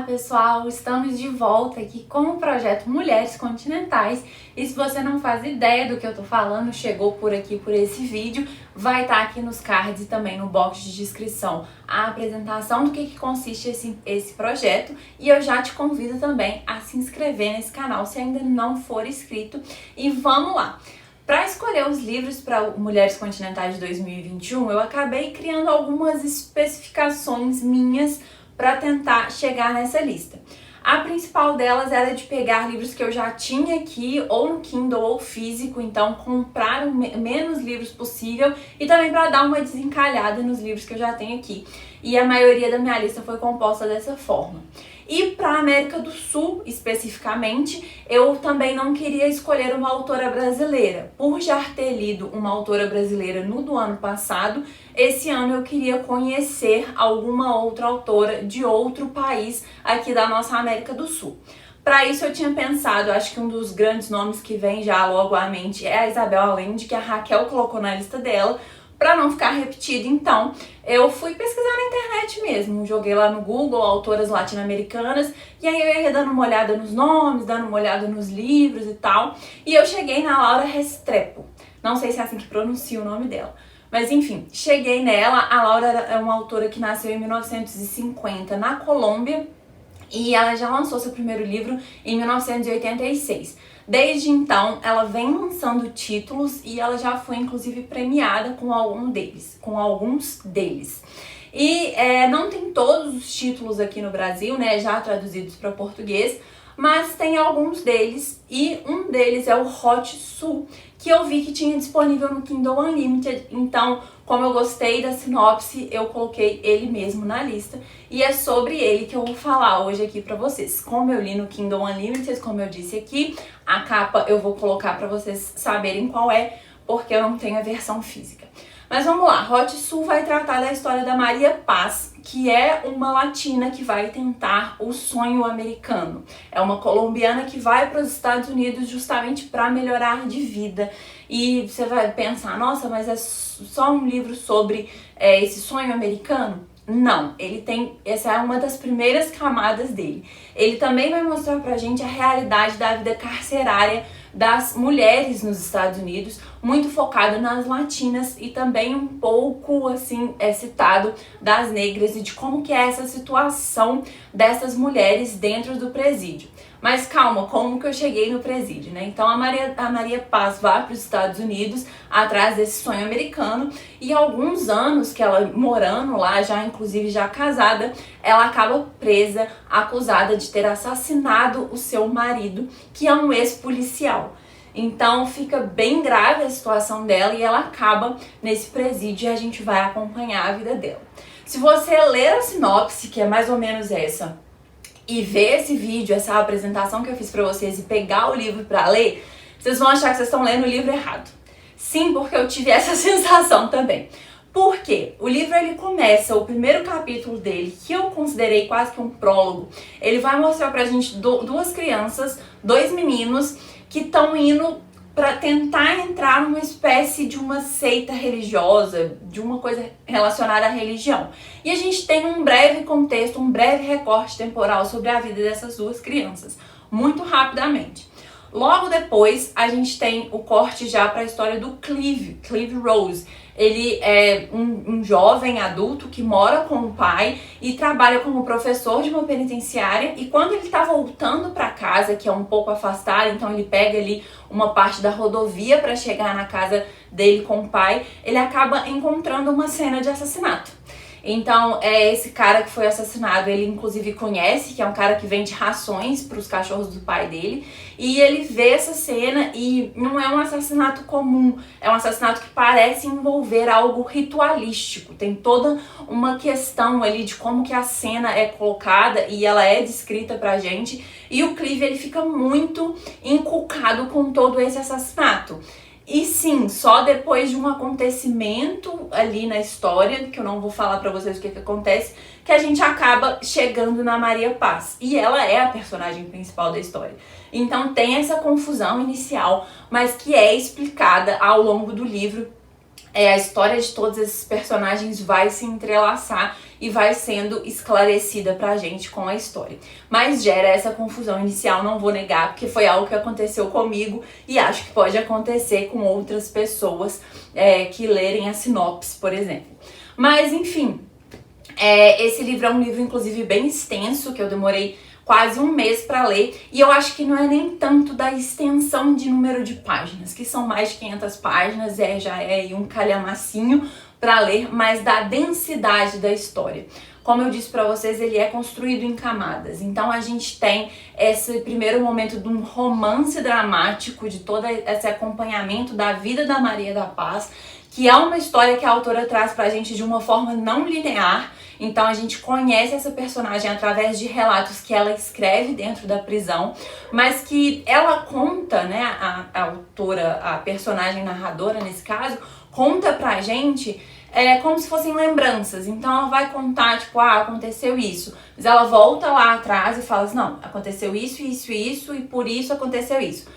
pessoal, estamos de volta aqui com o projeto Mulheres Continentais e se você não faz ideia do que eu tô falando, chegou por aqui por esse vídeo, vai estar aqui nos cards e também no box de descrição a apresentação do que consiste esse projeto e eu já te convido também a se inscrever nesse canal se ainda não for inscrito e vamos lá! Para escolher os livros para Mulheres Continentais de 2021, eu acabei criando algumas especificações minhas para tentar chegar nessa lista. A principal delas era de pegar livros que eu já tinha aqui, ou no Kindle ou físico, então comprar o menos livros possível e também para dar uma desencalhada nos livros que eu já tenho aqui. E a maioria da minha lista foi composta dessa forma. E para a América do Sul, especificamente, eu também não queria escolher uma autora brasileira. Por já ter lido uma autora brasileira do ano passado, esse ano eu queria conhecer alguma outra autora de outro país aqui da nossa América do Sul. Para isso eu tinha pensado, acho que um dos grandes nomes que vem já logo à mente é a Isabel Allende, que a Raquel colocou na lista dela. Para não ficar repetido, então, eu fui pesquisar na internet mesmo, joguei lá no Google autoras latino-americanas e aí eu ia dando uma olhada nos nomes, dando uma olhada nos livros e tal, e eu cheguei na Laura Restrepo, não sei se é assim que pronuncia o nome dela, mas enfim, cheguei nela. A Laura é uma autora que nasceu em 1950 na Colômbia e ela já lançou seu primeiro livro em 1986. Desde então, ela vem lançando títulos e ela já foi, inclusive, premiada com alguns deles. E não tem todos os títulos aqui no Brasil, né, já traduzidos para português, mas tem alguns deles e um deles é o Hot Sul, que eu vi que tinha disponível no Kindle Unlimited, então como eu gostei da sinopse, eu coloquei ele mesmo na lista e é sobre ele que eu vou falar hoje aqui pra vocês. Como eu li no Kindle Unlimited, como eu disse aqui, a capa eu vou colocar pra vocês saberem qual é, porque eu não tenho a versão física. Mas vamos lá, Hot Sul vai tratar da história da Maria Paz, que é uma latina que vai tentar o sonho americano. É uma colombiana que vai para os Estados Unidos justamente para melhorar de vida. E você vai pensar, nossa, mas é só um livro sobre esse sonho americano? Não, essa é uma das primeiras camadas dele. Ele também vai mostrar pra gente a realidade da vida carcerária das mulheres nos Estados Unidos, muito focado nas latinas e também um pouco assim citado das negras e de como que é essa situação dessas mulheres dentro do presídio. Mas calma, como que eu cheguei no presídio, né? Então a Maria Paz vai para os Estados Unidos atrás desse sonho americano e alguns anos que ela morando lá, já inclusive já casada, ela acaba presa, acusada de ter assassinado o seu marido, que é um ex-policial. Então fica bem grave a situação dela e ela acaba nesse presídio e a gente vai acompanhar a vida dela. Se você ler a sinopse, que é mais ou menos essa, e ver esse vídeo, essa apresentação que eu fiz pra vocês e pegar o livro pra ler, vocês vão achar que vocês estão lendo o livro errado. Sim, porque eu tive essa sensação também. Por quê? O livro ele começa, o primeiro capítulo dele, que eu considerei quase que um prólogo, ele vai mostrar pra gente duas crianças, dois meninos, que estão indo para tentar entrar numa espécie de uma seita religiosa, de uma coisa relacionada à religião. E a gente tem um breve contexto, um breve recorte temporal sobre a vida dessas duas crianças, muito rapidamente. Logo depois, a gente tem o corte já para a história do Clive Rose. Ele é um jovem adulto que mora com o pai e trabalha como professor de uma penitenciária. E quando ele está voltando para casa, que é um pouco afastado, então ele pega ali uma parte da rodovia para chegar na casa dele com o pai, ele acaba encontrando uma cena de assassinato. Então, esse cara que foi assassinado, ele inclusive conhece, que é um cara que vende rações para os cachorros do pai dele, e ele vê essa cena e não é um assassinato comum, é um assassinato que parece envolver algo ritualístico. Tem toda uma questão ali de como que a cena é colocada e ela é descrita pra gente, e o Clive ele fica muito encucado com todo esse assassinato. E sim, só depois de um acontecimento ali na história, que eu não vou falar pra vocês o que acontece, que a gente acaba chegando na Maria Paz. E ela é a personagem principal da história. Então tem essa confusão inicial, mas que é explicada ao longo do livro a história de todos esses personagens vai se entrelaçar e vai sendo esclarecida pra gente com a história. Mas gera essa confusão inicial, não vou negar, porque foi algo que aconteceu comigo e acho que pode acontecer com outras pessoas que lerem a sinopse, por exemplo. Mas enfim, esse livro é um livro inclusive bem extenso, que eu demorei quase um mês para ler, e eu acho que não é nem tanto da extensão de número de páginas, que são mais de 500 páginas, já é um calhamacinho para ler, mas da densidade da história. Como eu disse para vocês, ele é construído em camadas. Então a gente tem esse primeiro momento de um romance dramático, de todo esse acompanhamento da vida da Maria da Paz, que é uma história que a autora traz pra gente de uma forma não linear. Então a gente conhece essa personagem através de relatos que ela escreve dentro da prisão, mas que ela conta, né, a autora, a personagem narradora nesse caso, conta pra gente como se fossem lembranças. Então ela vai contar, tipo, aconteceu isso, mas ela volta lá atrás e fala assim, não, aconteceu isso, isso, isso, e por isso aconteceu isso.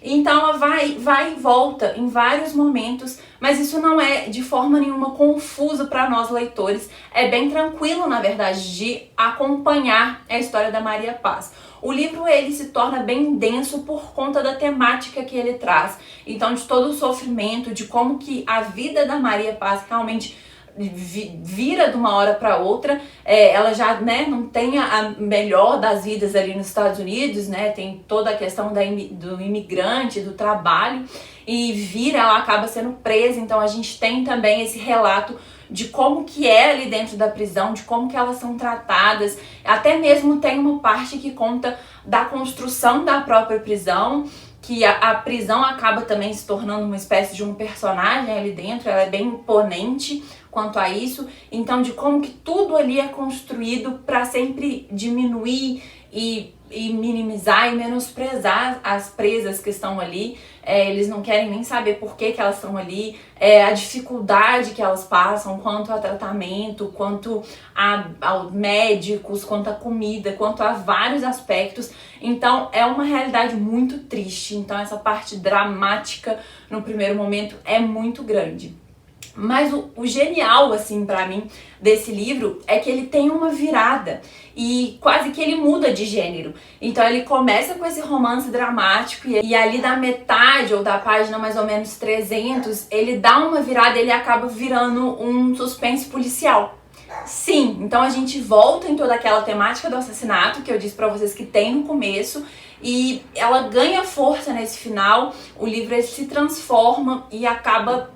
Então ela vai e volta em vários momentos, mas isso não é de forma nenhuma confuso para nós leitores. É bem tranquilo, na verdade, de acompanhar a história da Maria Paz. O livro ele se torna bem denso por conta da temática que ele traz. Então, de todo o sofrimento, de como que a vida da Maria Paz realmente vira de uma hora para outra. Ela já, né, não tem a melhor das vidas ali nos Estados Unidos, né, tem toda a questão do imigrante, do trabalho, e ela acaba sendo presa. Então a gente tem também esse relato de como que é ali dentro da prisão, de como que elas são tratadas. Até mesmo tem uma parte que conta da construção da própria prisão, que a prisão acaba também se tornando uma espécie de um personagem ali dentro. Ela é bem imponente quanto a isso. Então, de como que tudo ali é construído para sempre diminuir e minimizar e menosprezar as presas que estão ali. Eles não querem nem saber por que elas estão ali, a dificuldade que elas passam, quanto a tratamento, quanto a médicos, quanto a comida, quanto a vários aspectos. Então é uma realidade muito triste. Então essa parte dramática no primeiro momento é muito grande. Mas o genial, assim, pra mim, desse livro é que ele tem uma virada e quase que ele muda de gênero. Então ele começa com esse romance dramático e ali da metade ou da página mais ou menos 300, ele dá uma virada e ele acaba virando um suspense policial. Sim, então a gente volta em toda aquela temática do assassinato que eu disse pra vocês que tem no começo, e ela ganha força nesse final. O livro ele se transforma e acaba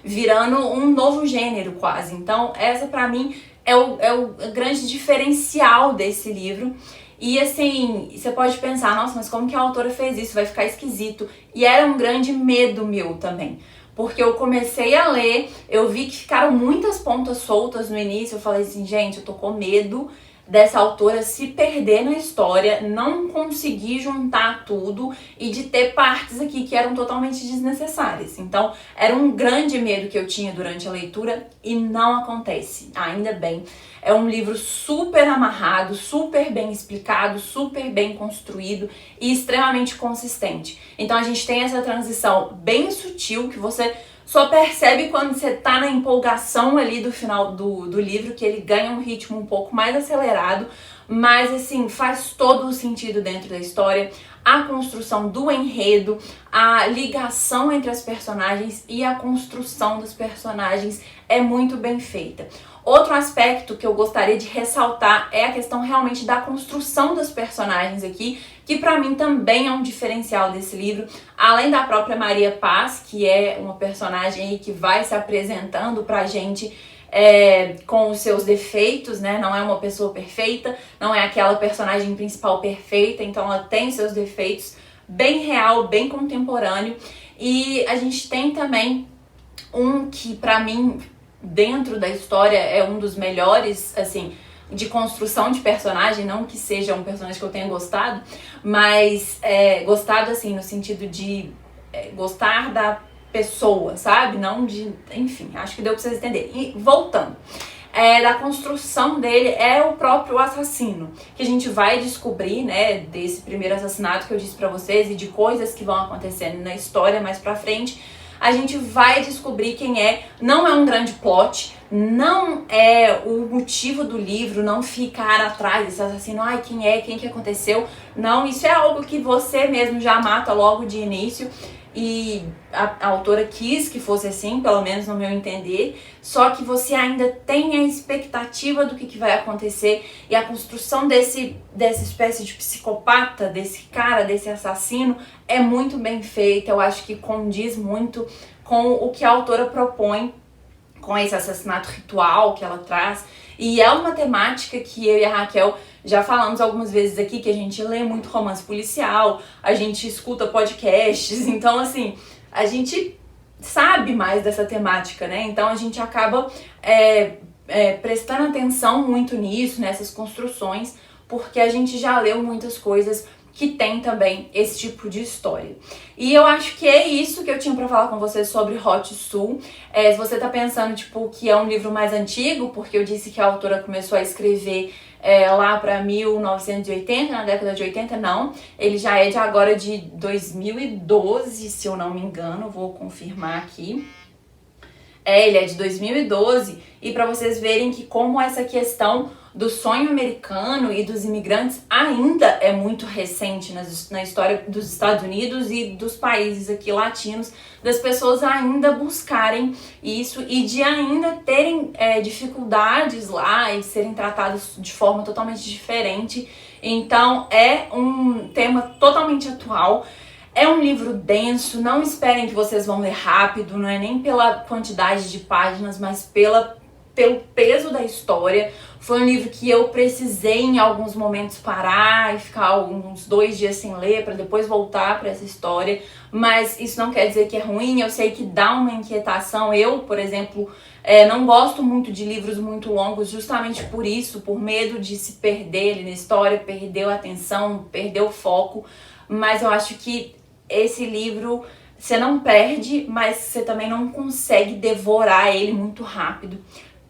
virando um novo gênero quase. Então essa pra mim é o grande diferencial desse livro. E assim, você pode pensar, nossa, mas como que a autora fez isso? Vai ficar esquisito. E era um grande medo meu também. Porque eu comecei a ler, eu vi que ficaram muitas pontas soltas no início. Eu falei assim, gente, eu tô com medo dessa autora se perder na história, não conseguir juntar tudo e de ter partes aqui que eram totalmente desnecessárias. Então, era um grande medo que eu tinha durante a leitura e não acontece, ainda bem. É um livro super amarrado, super bem explicado, super bem construído e extremamente consistente. Então a gente tem essa transição bem sutil que você só percebe quando você tá na empolgação ali do final do livro, que ele ganha um ritmo um pouco mais acelerado, mas assim, faz todo o sentido dentro da história. A construção do enredo, a ligação entre as personagens e a construção dos personagens é muito bem feita. Outro aspecto que eu gostaria de ressaltar é a questão realmente da construção dos personagens aqui, que pra mim também é um diferencial desse livro, além da própria Maria Paz, que é uma personagem aí que vai se apresentando pra gente com os seus defeitos, né? Não é uma pessoa perfeita, não é aquela personagem principal perfeita, então ela tem seus defeitos, bem real, bem contemporâneo. E a gente tem também um que pra mim, dentro da história, é um dos melhores, assim, de construção de personagem, não que seja um personagem que eu tenha gostado, mas gostado assim, no sentido de gostar da pessoa, sabe? Não de... Enfim, acho que deu pra vocês entenderem. E voltando, da construção dele é o próprio assassino, que a gente vai descobrir, né, desse primeiro assassinato que eu disse pra vocês e de coisas que vão acontecendo na história mais pra frente. a gente vai descobrir quem é. Não é um grande plot, não é o motivo do livro, não ficar atrás desse assassino, ai, quem é, quem que aconteceu. Não, isso é algo que você mesmo já mata logo de início. E a autora quis que fosse assim, pelo menos no meu entender, só que você ainda tem a expectativa do que vai acontecer, e a construção dessa espécie de psicopata, desse cara, desse assassino, é muito bem feita. Eu acho que condiz muito com o que a autora propõe, com esse assassinato ritual que ela traz. E é uma temática que eu e a Raquel já falamos algumas vezes aqui, que a gente lê muito romance policial, a gente escuta podcasts, então assim, a gente sabe mais dessa temática, né? Então a gente acaba prestando atenção muito nisso, nessas construções, porque a gente já leu muitas coisas que tem também esse tipo de história. E eu acho que é isso que eu tinha pra falar com vocês sobre Hot Sul. Se você tá pensando, tipo, que é um livro mais antigo, porque eu disse que a autora começou a escrever lá pra 1980, na década de 80, não. Ele já é de agora de 2012, se eu não me engano, vou confirmar aqui. Ele é de 2012, e para vocês verem que como essa questão do sonho americano e dos imigrantes ainda é muito recente na história dos Estados Unidos e dos países aqui latinos, das pessoas ainda buscarem isso e de ainda terem dificuldades lá e serem tratados de forma totalmente diferente. Então é um tema totalmente atual. É um livro denso, não esperem que vocês vão ler rápido, não é nem pela quantidade de páginas, mas pelo peso da história. Foi um livro que eu precisei em alguns momentos parar e ficar uns 2 dias sem ler para depois voltar para essa história, mas isso não quer dizer que é ruim. Eu sei que dá uma inquietação. Eu, por exemplo, não gosto muito de livros muito longos, justamente por isso, por medo de se perder ali na história, perder a atenção, perder o foco, mas eu acho que esse livro você não perde, mas você também não consegue devorar ele muito rápido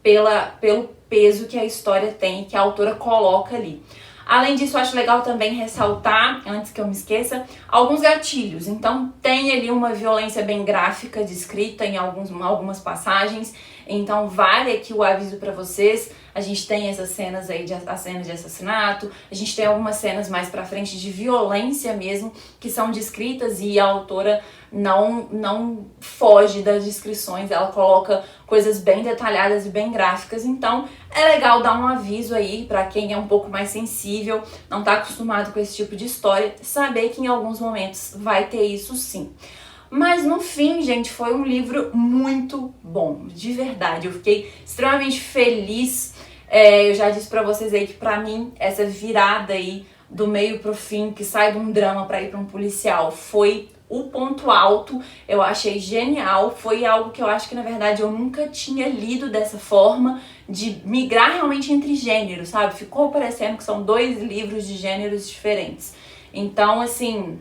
pelo peso que a história tem, que a autora coloca ali. Além disso, eu acho legal também ressaltar, antes que eu me esqueça, alguns gatilhos. Então tem ali uma violência bem gráfica descrita em algumas passagens, então vale aqui o aviso para vocês. A gente tem essas cenas aí, a cena de assassinato, a gente tem algumas cenas mais pra frente de violência mesmo, que são descritas, e a autora não foge das descrições, ela coloca coisas bem detalhadas e bem gráficas. Então é legal dar um aviso aí pra quem é um pouco mais sensível, não tá acostumado com esse tipo de história, saber que em alguns momentos vai ter isso sim. Mas no fim, gente, foi um livro muito bom, de verdade. Eu fiquei extremamente feliz. Eu já disse pra vocês aí que pra mim essa virada aí do meio pro fim, que sai de um drama pra ir pra um policial, foi o ponto alto. Eu achei genial. Foi algo que eu acho que na verdade eu nunca tinha lido dessa forma, de migrar realmente entre gêneros, sabe? Ficou parecendo que são 2 livros de gêneros diferentes. Então, assim,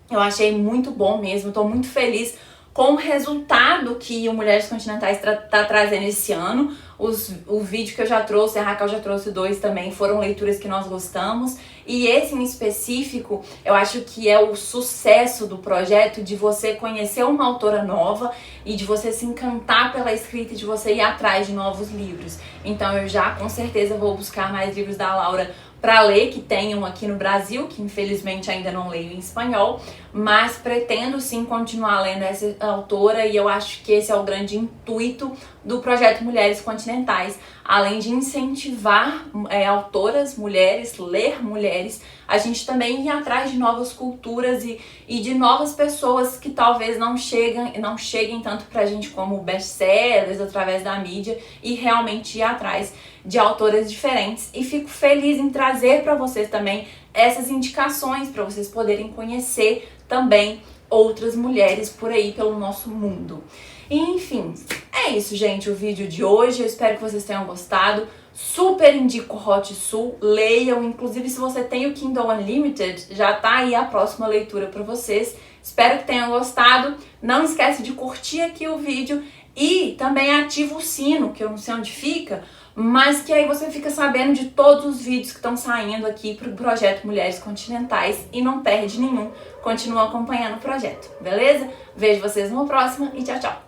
eu achei muito bom mesmo, tô muito feliz com o resultado que o Mulheres Continentais tá trazendo esse ano. O vídeo que eu já trouxe, a Raquel já trouxe 2 também, foram leituras que nós gostamos. E esse em específico, eu acho que é o sucesso do projeto, de você conhecer uma autora nova e de você se encantar pela escrita e de você ir atrás de novos livros. Então eu já com certeza vou buscar mais livros da Laura para ler, que tenham aqui no Brasil, que infelizmente ainda não leio em espanhol, mas pretendo sim continuar lendo essa autora, e eu acho que esse é o grande intuito do projeto Mulheres Continentais. Além de incentivar autoras mulheres, ler mulheres, a gente também ir atrás de novas culturas e de novas pessoas que talvez não cheguem tanto pra gente como best-sellers através da mídia, e realmente ir atrás de autoras diferentes. E fico feliz em trazer para vocês também essas indicações para vocês poderem conhecer também outras mulheres por aí pelo nosso mundo. E, enfim, é isso, gente, o vídeo de hoje. Eu espero que vocês tenham gostado. Super indico Hot Sul, leiam. Inclusive, se você tem o Kindle Unlimited, já tá aí a próxima leitura para vocês. Espero que tenham gostado. Não esquece de curtir aqui o vídeo e também ativa o sino, que eu não sei onde fica, mas que aí você fica sabendo de todos os vídeos que estão saindo aqui pro projeto Mulheres Continentais e não perde nenhum. Continua acompanhando o projeto, beleza? Vejo vocês numa próxima e tchau, tchau!